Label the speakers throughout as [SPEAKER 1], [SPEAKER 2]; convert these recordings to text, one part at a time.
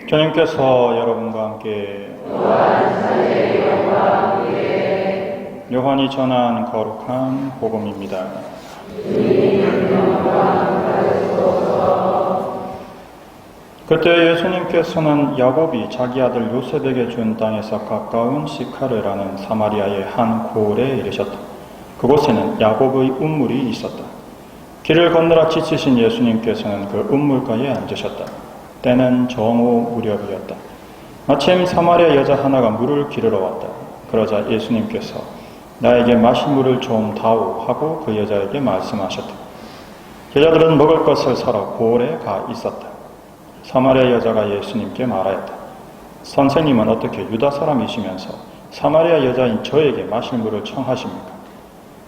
[SPEAKER 1] 주님께서 여러분과 함께 요한이 전한 거룩한 복음입니다. 그때 예수님께서는 야곱이 자기 아들 요셉에게 준 땅에서 가까운 시카르라는 사마리아의 한 고을에 이르셨다. 그곳에는 야곱의 운물이 있었다. 길을 건너라 지치신 예수님께서는 그 운물가에 앉으셨다. 때는 정오 무렵이었다. 마침 사마리아 여자 하나가 물을 기르러 왔다. 그러자 예수님께서 나에게 마실 물을 좀 다오 하고 그 여자에게 말씀하셨다. 여자들은 먹을 것을 사러 고을에 가 있었다. 사마리아 여자가 예수님께 말하였다. 선생님은 어떻게 유다 사람이시면서 사마리아 여자인 저에게 마실 물을 청하십니까?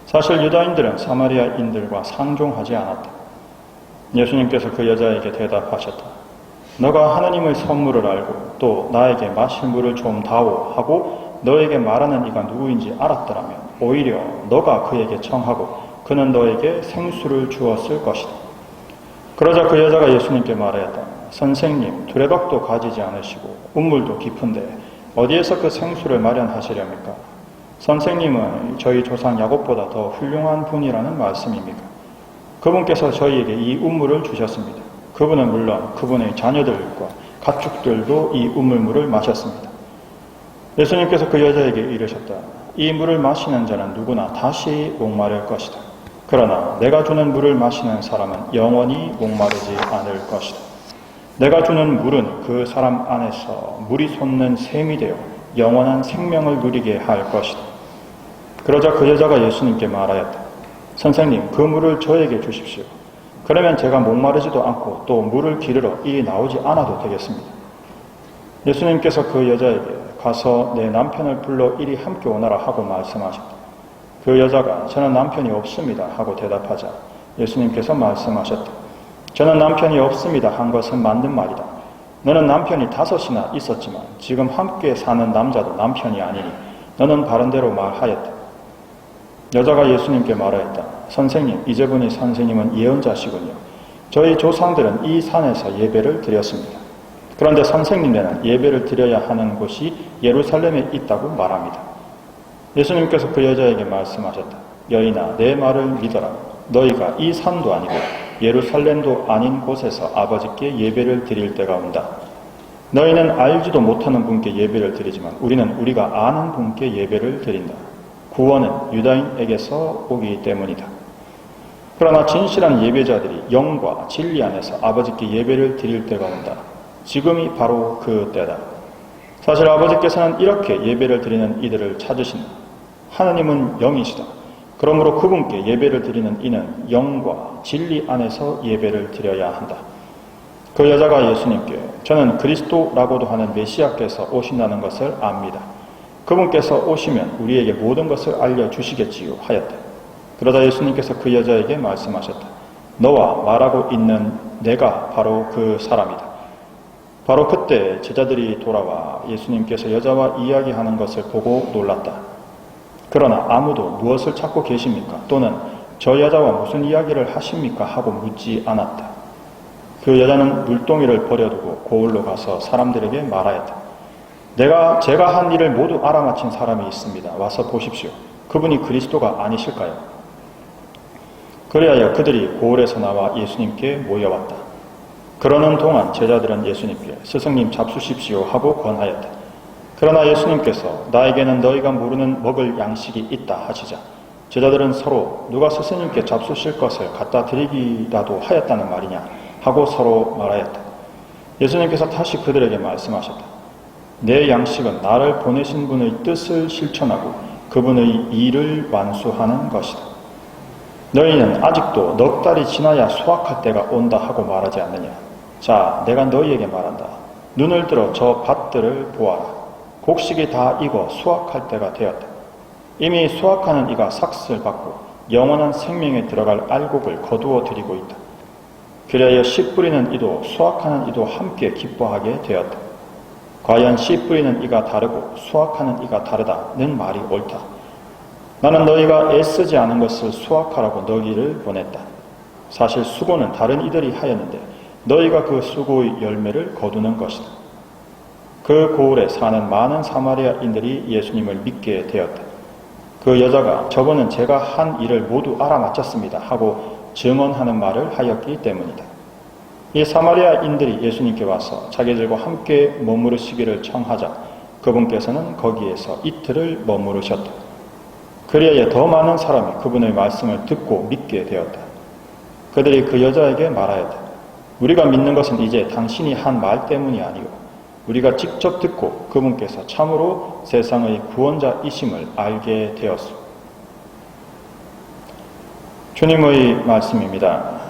[SPEAKER 1] 사실 유다인들은 사마리아인들과 상종하지 않았다. 예수님께서 그 여자에게 대답하셨다. 너가 하나님의 선물을 알고 또 나에게 마실 물을 좀 다오 하고 너에게 말하는 이가 누구인지 알았더라면 오히려 너가 그에게 청하고 그는 너에게 생수를 주었을 것이다. 그러자 그 여자가 예수님께 말하였다. 선생님, 두레박도 가지지 않으시고 운물도 깊은데 어디에서 그 생수를 마련하시렵니까? 선생님은 저희 조상 야곱보다 더 훌륭한 분이라는 말씀입니까? 그분께서 저희에게 이 운물을 주셨습니다. 그분은 물론 그분의 자녀들과 가축들도 이 우물물을 마셨습니다. 예수님께서 그 여자에게 이르셨다. 이 물을 마시는 자는 누구나 다시 목마를 것이다. 그러나 내가 주는 물을 마시는 사람은 영원히 목마르지 않을 것이다. 내가 주는 물은 그 사람 안에서 물이 솟는 샘이 되어 영원한 생명을 누리게 할 것이다. 그러자 그 여자가 예수님께 말하였다. 선생님, 그 물을 저에게 주십시오. 그러면 제가 목마르지도 않고 또 물을 기르러 이리 나오지 않아도 되겠습니다. 예수님께서 그 여자에게 가서 내 남편을 불러 이리 함께 오너라 하고 말씀하셨다. 그 여자가 저는 남편이 없습니다 하고 대답하자 예수님께서 말씀하셨다. 저는 남편이 없습니다 한 것은 맞는 말이다. 너는 남편이 5이나 있었지만 지금 함께 사는 남자도 남편이 아니니 너는 바른 대로 말하였다. 여자가 예수님께 말하였다. 선생님, 이제 보니 선생님은 예언자시군요. 저희 조상들은 이 산에서 예배를 드렸습니다. 그런데 선생님네는 예배를 드려야 하는 곳이 예루살렘에 있다고 말합니다. 예수님께서 그 여자에게 말씀하셨다. 여인아, 내 말을 믿어라. 너희가 이 산도 아니고 예루살렘도 아닌 곳에서 아버지께 예배를 드릴 때가 온다. 너희는 알지도 못하는 분께 예배를 드리지만 우리는 우리가 아는 분께 예배를 드린다. 구원은 유다인에게서 오기 때문이다. 그러나 진실한 예배자들이 영과 진리 안에서 아버지께 예배를 드릴 때가 온다. 지금이 바로 그 때다. 사실 아버지께서는 이렇게 예배를 드리는 이들을 찾으신다. 하나님은 영이시다. 그러므로 그분께 예배를 드리는 이는 영과 진리 안에서 예배를 드려야 한다. 그 여자가 예수님께 저는 그리스도라고도 하는 메시아께서 오신다는 것을 압니다. 그분께서 오시면 우리에게 모든 것을 알려주시겠지요 하였다. 그러자 예수님께서 그 여자에게 말씀하셨다. 너와 말하고 있는 내가 바로 그 사람이다. 바로 그때 제자들이 돌아와 예수님께서 여자와 이야기하는 것을 보고 놀랐다. 그러나 아무도 무엇을 찾고 계십니까? 또는 저 여자와 무슨 이야기를 하십니까? 하고 묻지 않았다. 그 여자는 물동이를 버려두고 고을로 가서 사람들에게 말하였다. 제가 한 일을 모두 알아맞힌 사람이 있습니다. 와서 보십시오. 그분이 그리스도가 아니실까요? 그리하여 그들이 고을에서 나와 예수님께 모여왔다. 그러는 동안 제자들은 예수님께 스승님 잡수십시오 하고 권하였다. 그러나 예수님께서 나에게는 너희가 모르는 먹을 양식이 있다 하시자 제자들은 서로 누가 스승님께 잡수실 것을 갖다 드리기라도 하였다는 말이냐 하고 서로 말하였다. 예수님께서 다시 그들에게 말씀하셨다. 내 양식은 나를 보내신 분의 뜻을 실천하고 그분의 일을 완수하는 것이다. 너희는 아직도 넉 달이 지나야 수확할 때가 온다 하고 말하지 않느냐. 자, 내가 너희에게 말한다. 눈을 들어 저 밭들을 보아라. 곡식이 다 익어 수확할 때가 되었다. 이미 수확하는 이가 삭슬 받고 영원한 생명에 들어갈 알곡을 거두어 드리고 있다. 그리하여 씨 뿌리는 이도 수확하는 이도 함께 기뻐하게 되었다. 과연 씨 뿌리는 이가 다르고 수확하는 이가 다르다는 말이 옳다. 나는 너희가 애쓰지 않은 것을 수확하라고 너희를 보냈다. 사실 수고는 다른 이들이 하였는데 너희가 그 수고의 열매를 거두는 것이다. 그 고을에 사는 많은 사마리아인들이 예수님을 믿게 되었다. 그 여자가 저번은 제가 한 일을 모두 알아맞혔습니다 하고 증언하는 말을 하였기 때문이다. 이 사마리아인들이 예수님께 와서 자기들과 함께 머무르시기를 청하자 그분께서는 거기에서 이틀을 머무르셨다. 그리하여 더 많은 사람이 그분의 말씀을 듣고 믿게 되었다. 그들이 그 여자에게 말하였다. 우리가 믿는 것은 이제 당신이 한 말 때문이 아니오. 우리가 직접 듣고 그분께서 참으로 세상의 구원자이심을 알게 되었소. 주님의 말씀입니다.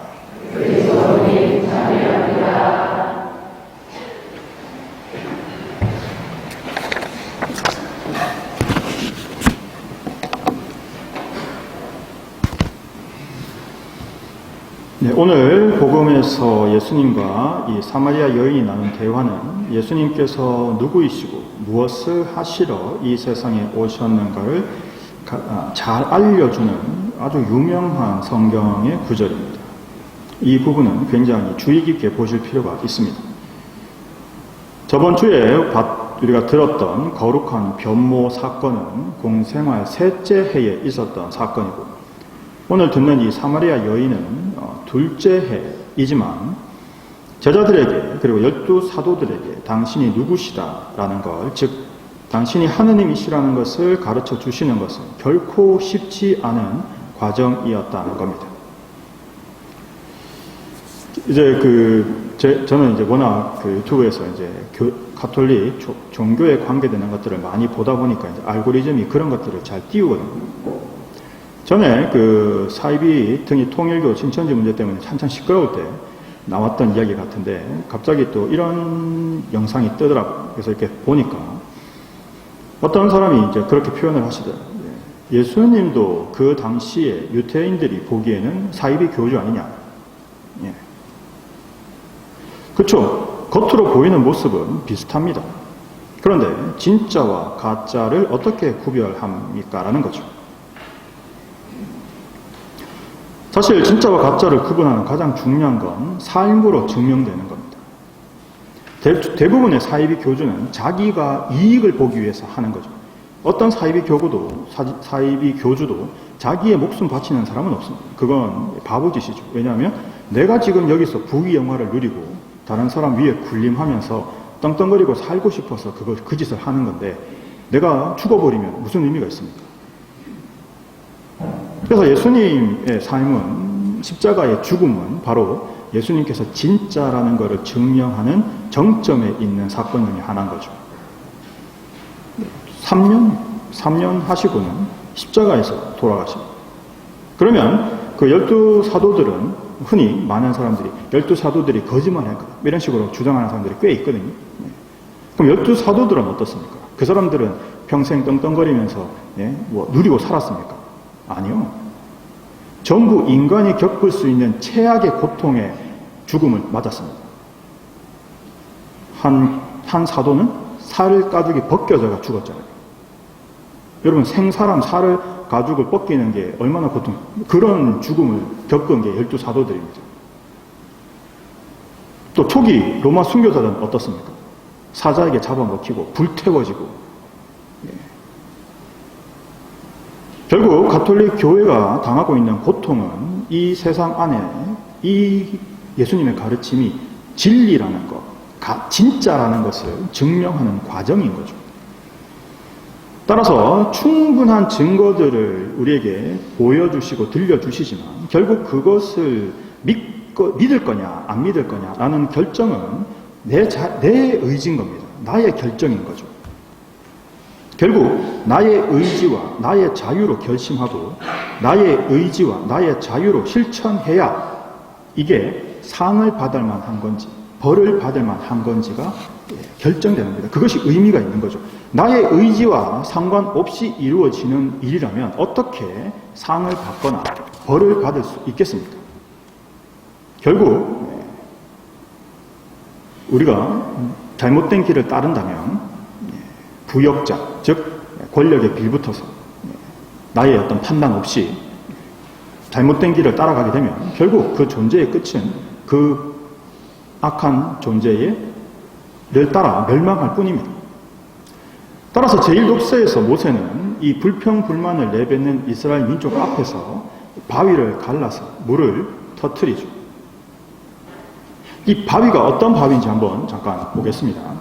[SPEAKER 1] 네, 오늘 복음에서 예수님과 이 사마리아 여인이 나눈 대화는 예수님께서 누구이시고 무엇을 하시러 이 세상에 오셨는가를 잘 알려주는 아주 유명한 성경의 구절입니다. 이 부분은 굉장히 주의 깊게 보실 필요가 있습니다. 저번 주에 우리가 들었던 거룩한 변모 사건은 공생활 셋째 해에 있었던 사건이고, 오늘 듣는 이 사마리아 여인은 둘째 해이지만 제자들에게 그리고 12사도들에게 당신이 누구시다라는 것, 즉 당신이 하느님이시라는 것을 가르쳐 주시는 것은 결코 쉽지 않은 과정이었다는 겁니다. 이제 저는 이제 워낙 유튜브에서 이제 가톨릭 종교에 관계되는 것들을 많이 보다 보니까 이제 알고리즘이 그런 것들을 잘 띄우거든요. 전에 사이비 등이 통일교 신천지 문제 때문에 한참 시끄러울 때 나왔던 이야기 같은데 갑자기 또 이런 영상이 뜨더라고요. 그래서 이렇게 보니까 어떤 사람이 이제 그렇게 표현을 하시더라고요. 예수님도 그 당시에 유태인들이 보기에는 사이비 교주 아니냐. 예. 그렇죠. 겉으로 보이는 모습은 비슷합니다. 그런데 진짜와 가짜를 어떻게 구별합니까? 라는 거죠. 사실 진짜와 가짜를 구분하는 가장 중요한 건 삶으로 증명되는 겁니다. 대부분의 사이비 교주는 자기가 이익을 보기 위해서 하는 거죠. 어떤 사이비 교주도 자기의 목숨 바치는 사람은 없습니다. 그건 바보짓이죠. 왜냐하면 내가 지금 여기서 부귀 영화를 누리고 다른 사람 위에 군림하면서 떵떵거리고 살고 싶어서 그 짓을 하는 건데 내가 죽어버리면 무슨 의미가 있습니까? 그래서 예수님의 삶은, 십자가의 죽음은 바로 예수님께서 진짜라는 것을 증명하는 정점에 있는 사건 중에 하나인 거죠. 3년 하시고는 십자가에서 돌아가십니다. 그러면 그 12사도들은 흔히 많은 사람들이 12사도들이 거짓말할 거다 이런 식으로 주장하는 사람들이 꽤 있거든요. 그럼 12사도들은 어떻습니까? 그 사람들은 평생 떵떵거리면서 누리고 살았습니까? 아니요. 전부 인간이 겪을 수 있는 최악의 고통의 죽음을 맞았습니다. 한 사도는 살 가죽이 벗겨져가 죽었잖아요. 여러분, 생사람 살 가죽을 벗기는 게 얼마나 그런 죽음을 겪은 게 12사도들입니다. 또 초기 로마 순교자들은 어떻습니까? 사자에게 잡아먹히고 불태워지고. 결국 가톨릭 교회가 당하고 있는 고통은 이 세상 안에 이 예수님의 가르침이 진리라는 것, 진짜라는 것을 증명하는 과정인 거죠. 따라서 충분한 증거들을 우리에게 보여주시고 들려주시지만 결국 그것을 믿을 거냐 안 믿을 거냐라는 결정은 내 의지인 겁니다. 나의 결정인 거죠. 결국 나의 의지와 나의 자유로 결심하고 나의 의지와 나의 자유로 실천해야 이게 상을 받을 만한 건지 벌을 받을 만한 건지가 결정되는 겁니다. 그것이 의미가 있는 거죠. 나의 의지와 상관없이 이루어지는 일이라면 어떻게 상을 받거나 벌을 받을 수 있겠습니까? 결국 우리가 잘못된 길을 따른다면 부역자, 즉 권력에 빌붙어서 나의 어떤 판단 없이 잘못된 길을 따라가게 되면 결국 그 존재의 끝은 그 악한 존재의 따라 멸망할 뿐입니다. 따라서 제1독서에서 모세는 이 불평불만을 내뱉는 이스라엘 민족 앞에서 바위를 갈라서 물을 터뜨리죠. 이 바위가 어떤 바위인지 한번 잠깐 보겠습니다.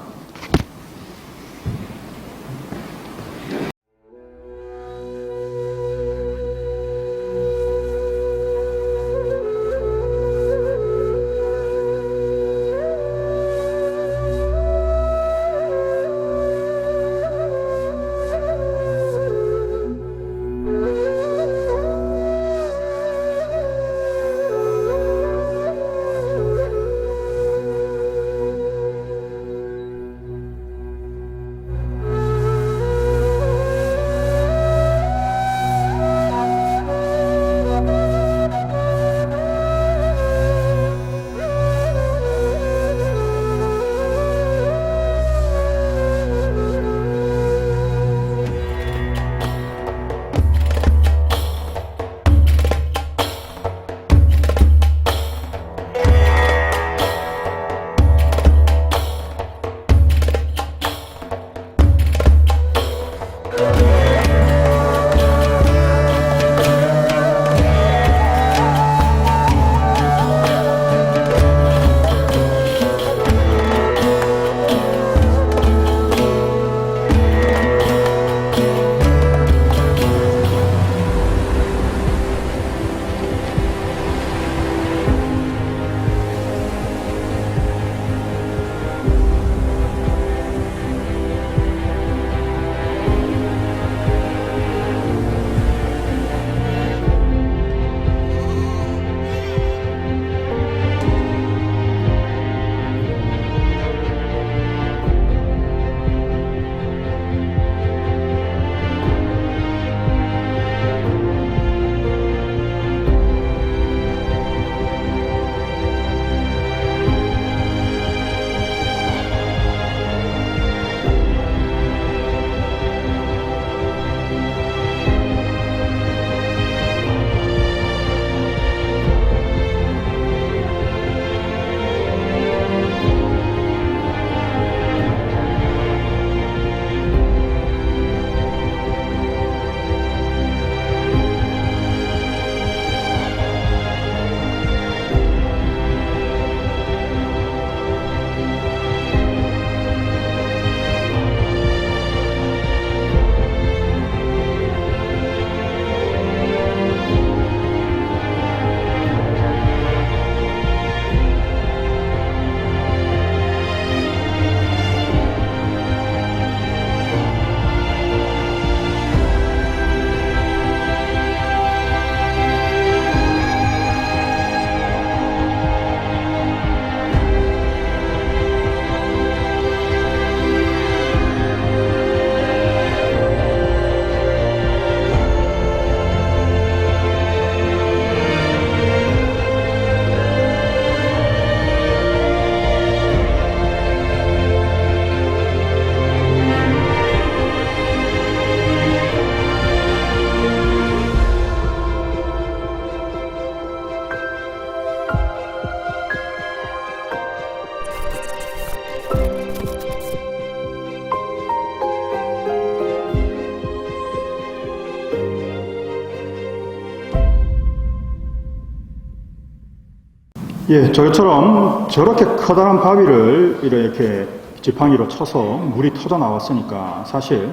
[SPEAKER 1] 예, 저처럼 저렇게 커다란 바위를 이렇게 지팡이로 쳐서 물이 터져 나왔으니까 사실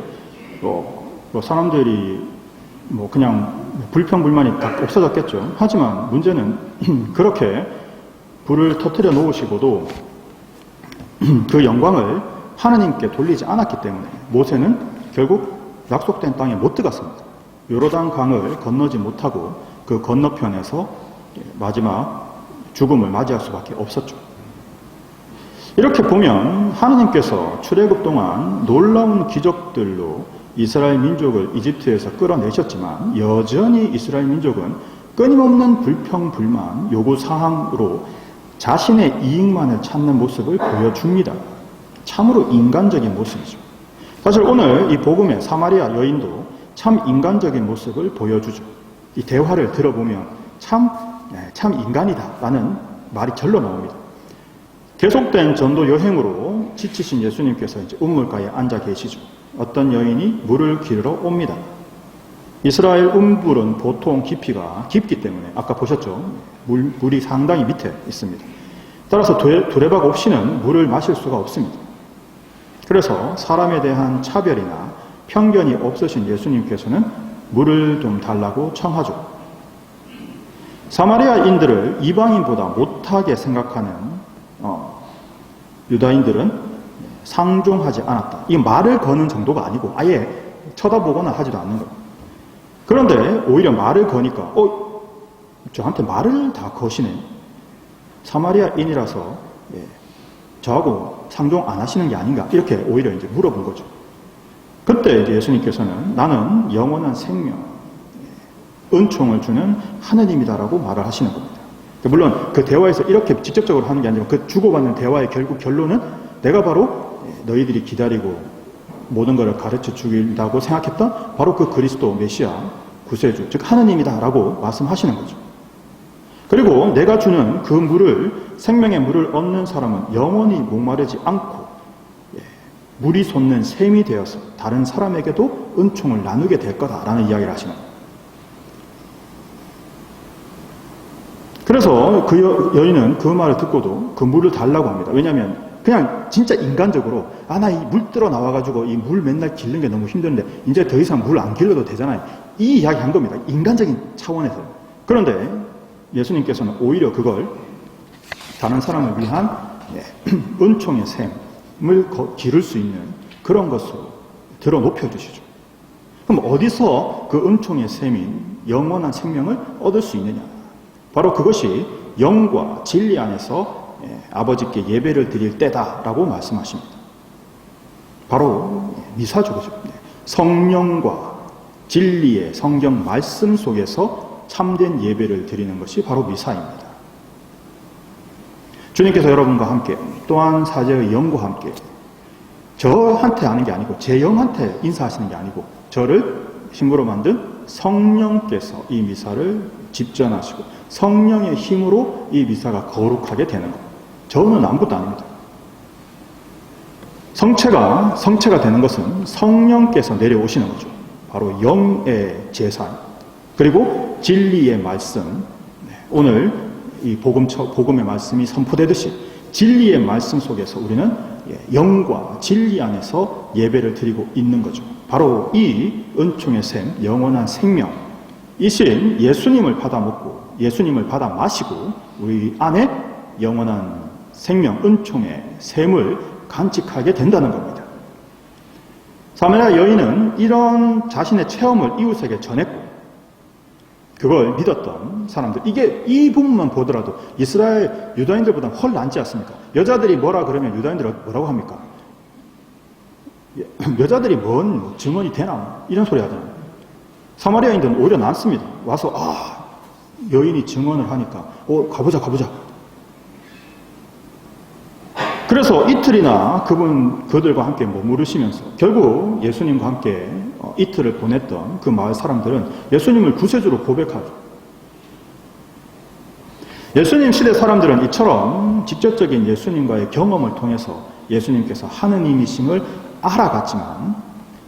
[SPEAKER 1] 사람들이 그냥 불평불만이 다 없어졌겠죠. 하지만 문제는 그렇게 불을 터뜨려 놓으시고도 그 영광을 하나님께 돌리지 않았기 때문에 모세는 결국 약속된 땅에 못 들어갔습니다. 요르단 강을 건너지 못하고 그 건너편에서 마지막 죽음을 맞이할 수밖에 없었죠. 이렇게 보면 하나님께서 출애굽 동안 놀라운 기적들로 이스라엘 민족을 이집트에서 끌어내셨지만 여전히 이스라엘 민족은 끊임없는 불평불만 요구사항으로 자신의 이익만을 찾는 모습을 보여줍니다. 참으로 인간적인 모습이죠. 사실 오늘 이 복음의 사마리아 여인도 참 인간적인 모습을 보여주죠. 이 대화를 들어보면 참 인간이다 라는 말이 절로 나옵니다. 계속된 전도 여행으로 지치신 예수님께서 이제 우물가에 앉아 계시죠. 어떤 여인이 물을 길러 옵니다. 이스라엘 우물은 보통 깊이가 깊기 때문에 아까 보셨죠? 물이 상당히 밑에 있습니다. 따라서 두레박 없이는 물을 마실 수가 없습니다. 그래서 사람에 대한 차별이나 편견이 없으신 예수님께서는 물을 좀 달라고 청하죠. 사마리아인들을 이방인보다 못하게 생각하는 유다인들은 상종하지 않았다. 이 말을 거는 정도가 아니고 아예 쳐다보거나 하지도 않는 거예요. 그런데 오히려 말을 거니까 저한테 말을 다 거시네. 사마리아인이라서 저하고 상종 안 하시는 게 아닌가 이렇게 오히려 이제 물어본 거죠. 그때 이제 예수님께서는 나는 영원한 생명, 은총을 주는 하느님이다라고 말을 하시는 겁니다. 물론 그 대화에서 이렇게 직접적으로 하는 게 아니라 그 주고받는 대화의 결국 결론은 내가 바로 너희들이 기다리고 모든 것을 가르쳐 주긴다고 생각했던 바로 그 그리스도 메시아 구세주 즉 하느님이다라고 말씀하시는 거죠. 그리고 내가 주는 그 물을 생명의 물을 얻는 사람은 영원히 목마르지 않고 물이 솟는 샘이 되어서 다른 사람에게도 은총을 나누게 될 거다라는 이야기를 하시는 거예요. 그래서 그 여인은 그 말을 듣고도 그 물을 달라고 합니다. 왜냐하면 그냥 진짜 인간적으로 나 이 물 들어 나와가지고 이 물 맨날 길는 게 너무 힘든데 이제 더 이상 물 안 길러도 되잖아요. 이 이야기 한 겁니다. 인간적인 차원에서. 그런데 예수님께서는 오히려 그걸 다른 사람을 위한 은총의 샘을 기를 수 있는 그런 것으로 들어 높여주시죠. 그럼 어디서 그 은총의 샘인 영원한 생명을 얻을 수 있느냐? 바로 그것이 영과 진리 안에서 아버지께 예배를 드릴 때다라고 말씀하십니다. 바로 미사죠. 그죠? 성령과 진리의 성경 말씀 속에서 참된 예배를 드리는 것이 바로 미사입니다. 주님께서 여러분과 함께 또한 사제의 영과 함께 저한테 하는 게 아니고 제 영한테 인사하시는 게 아니고 저를 신부로 만든 성령께서 이 미사를 집전하시고 성령의 힘으로 이 미사가 거룩하게 되는 것. 저는 아무것도 아닙니다. 성체가 되는 것은 성령께서 내려오시는 거죠. 바로 영의 제사 그리고 진리의 말씀. 오늘 이 복음의 말씀이 선포되듯이 진리의 말씀 속에서 우리는 영과 진리 안에서 예배를 드리고 있는 거죠. 바로 이 은총의 샘, 영원한 생명 이신 예수님을 받아 먹고 예수님을 받아 마시고 우리 안에 영원한 생명, 은총의 샘을 간직하게 된다는 겁니다. 사마리아 여인은 이런 자신의 체험을 이웃에게 전했고 그걸 믿었던 사람들, 이 부분만 보더라도 이스라엘 유다인들보다 훨 낫지 않습니까? 여자들이 뭐라 그러면 유다인들은 뭐라고 합니까? 여자들이 뭔 증언이 되나? 이런 소리 하잖아요. 사마리아인들은 오히려 낫습니다. 와서 여인이 증언을 하니까 가보자. 그래서 이틀이나 그들과 함께 머무르시면서 결국 예수님과 함께 이틀을 보냈던 그 마을 사람들은 예수님을 구세주로 고백하죠. 예수님 시대 사람들은 이처럼 직접적인 예수님과의 경험을 통해서 예수님께서 하느님이심을 알아갔지만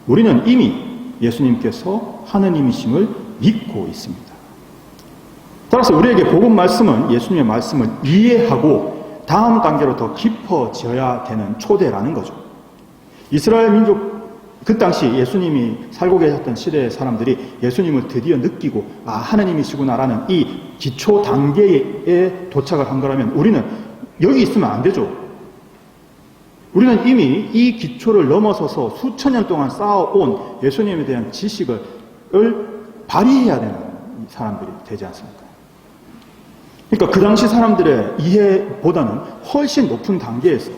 [SPEAKER 1] 우리는 이미 예수님께서 하느님이심을 믿고 있습니다. 따라서 우리에게 복음 말씀은 예수님의 말씀을 이해하고 다음 단계로 더 깊어져야 되는 초대라는 거죠. 이스라엘 민족 그 당시 예수님이 살고 계셨던 시대의 사람들이 예수님을 드디어 느끼고 하나님이시구나라는 이 기초 단계에 도착을 한 거라면 우리는 여기 있으면 안 되죠. 우리는 이미 이 기초를 넘어서서 수천 년 동안 쌓아온 예수님에 대한 지식을 발휘해야 되는 사람들이 되지 않습니까? 그러니까 그 당시 사람들의 이해보다는 훨씬 높은 단계에서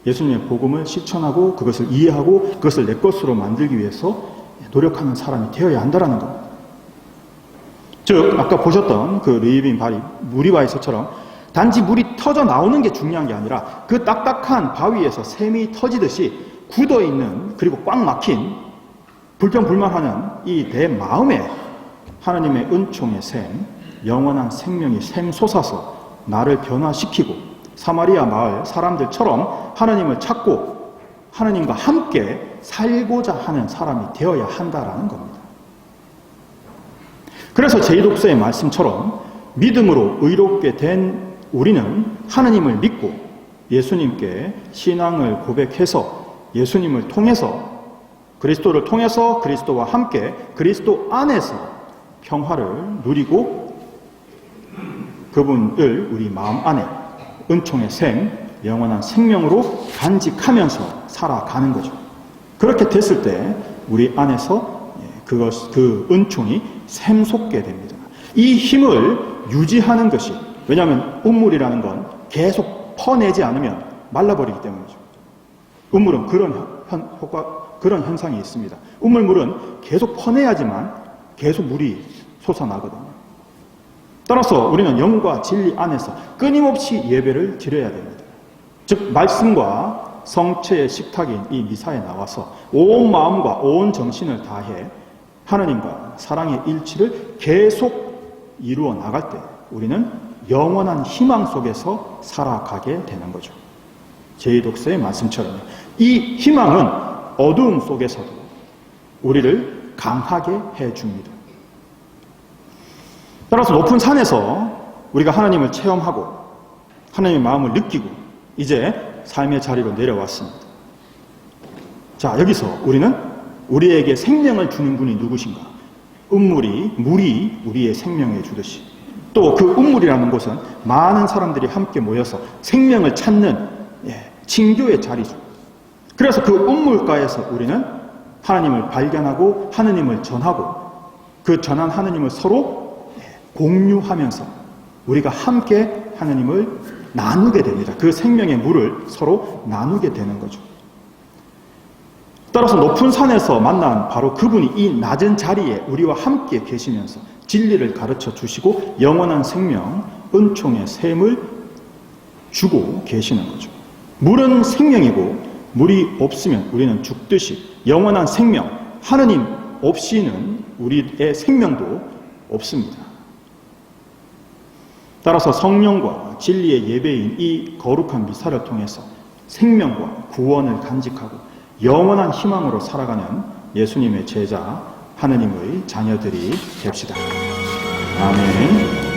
[SPEAKER 1] 예수님의 복음을 실천하고 그것을 이해하고 그것을 내 것으로 만들기 위해서 노력하는 사람이 되어야 한다는 겁니다. 즉 아까 보셨던 그 르이빈 바위 무리바에서처럼 단지 물이 터져 나오는 게 중요한 게 아니라 그 딱딱한 바위에서 샘이 터지듯이 굳어있는 그리고 꽉 막힌 불평불만하는 이 내 마음에 하나님의 은총의 샘, 영원한 생명이 샘솟아서 나를 변화시키고 사마리아 마을 사람들처럼 하나님을 찾고
[SPEAKER 2] 하느님과 함께 살고자 하는 사람이 되어야 한다라는 겁니다. 그래서 제2독서의 말씀처럼 믿음으로 의롭게 된 우리는 하느님을 믿고 예수님께 신앙을 고백해서 예수님을 통해서 그리스도를 통해서 그리스도와 함께 그리스도 안에서 평화를 누리고 그분을 우리 마음 안에 은총의 샘, 영원한 생명으로 간직하면서 살아가는 거죠. 그렇게 됐을 때 우리 안에서 그 은총이 샘솟게 됩니다. 이 힘을 유지하는 것이, 왜냐하면 운물이라는 건 계속 퍼내지 않으면 말라버리기 때문이죠. 운물은 그런 현상이 있습니다. 운물물은 계속 퍼내야지만 계속 물이 솟아나거든요. 따라서 우리는 영과 진리 안에서 끊임없이 예배를 드려야 됩니다. 즉 말씀과 성체의 식탁인 이 미사에 나와서 온 마음과 온 정신을 다해 하나님과 사랑의 일치를 계속 이루어 나갈 때 우리는 영원한 희망 속에서 살아가게 되는 거죠. 제2독서의 말씀처럼요. 이 희망은 어두움 속에서도 우리를 강하게 해줍니다. 따라서 높은 산에서 우리가 하나님을 체험하고 하나님의 마음을 느끼고 이제 삶의 자리로 내려왔습니다. 자, 여기서 우리는 우리에게 생명을 주는 분이 누구신가? 물이 우리의 생명을 주듯이 또 그 운물이라는 곳은 많은 사람들이 함께 모여서 생명을 찾는 친교의 자리죠. 그래서 그 운물가에서 우리는 하나님을 발견하고 하느님을 전하고 그 전한 하느님을 서로 공유하면서 우리가 함께 하느님을 나누게 됩니다. 그 생명의 물을 서로 나누게 되는 거죠. 따라서 높은 산에서 만난 바로 그분이 이 낮은 자리에 우리와 함께 계시면서 진리를 가르쳐 주시고 영원한 생명, 은총의 샘을 주고 계시는 거죠. 물은 생명이고 물이 없으면 우리는 죽듯이 영원한 생명, 하느님 없이는 우리의 생명도 없습니다. 따라서 성령과 진리의 예배인 이 거룩한 미사를 통해서 생명과 구원을 간직하고 영원한 희망으로 살아가는 예수님의 제자, 하느님의 자녀들이 됩시다. 아멘.